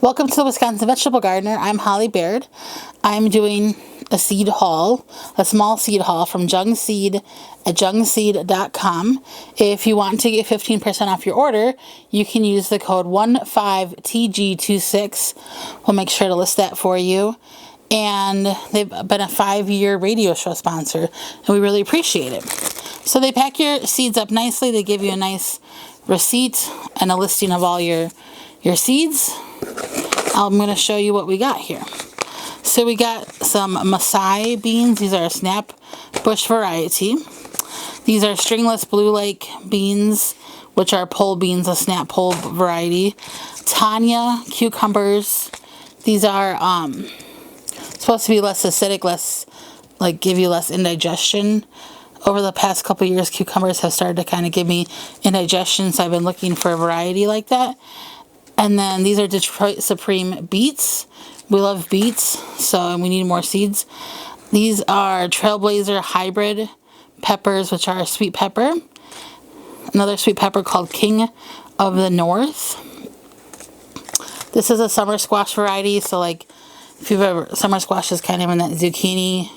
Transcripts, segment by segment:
Welcome to the Wisconsin Vegetable Gardener. I'm Holly Baird. I'm doing a seed haul, a small seed haul from Jung Seed at jungseed.com. If you want to get 15% off your order, you can use the code 15TG26. We'll make sure to list that for you. And they've been a 5-year radio show sponsor, and we really appreciate it. So they pack your seeds up nicely. They give you a nice receipt and a listing of all your seeds. I'm going to show you what we got here. So we got some Masai beans. These are a snap bush variety. These are stringless blue lake beans, which are pole beans, a snap pole variety. Tanya cucumbers. These are supposed to be less acidic, give you less indigestion. Over the past couple years, cucumbers have started to kind of give me indigestion, so I've been looking for a variety like that. And then these are Detroit Supreme beets. We love beets, and we need more seeds. These are Trailblazer hybrid peppers, which are a sweet pepper. Another sweet pepper called King of the North. This is a summer squash variety, so if you've ever, summer squash is kind of in that zucchini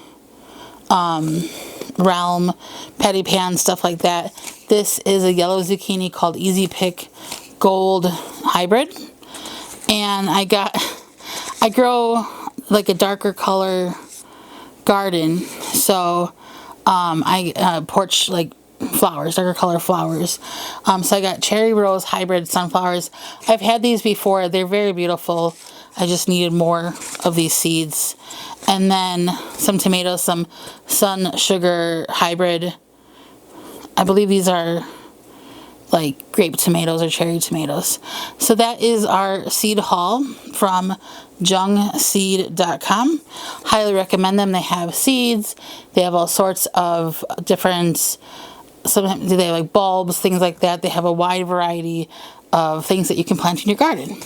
realm, patty pan, stuff like that. This is a yellow zucchini called Easy Pick Gold hybrid, and I grow a darker color garden, so I porch flowers, darker color flowers. So I got cherry rose hybrid sunflowers. I've had these before. They're very beautiful. I just needed more of these seeds. And then some tomatoes, some sun sugar hybrid. I believe these are grape tomatoes or cherry tomatoes. So that is our seed haul from jungseed.com. Highly recommend them. They have seeds. They have all sorts of different, sometimes they have bulbs, things like that. They have a wide variety of things that you can plant in your garden.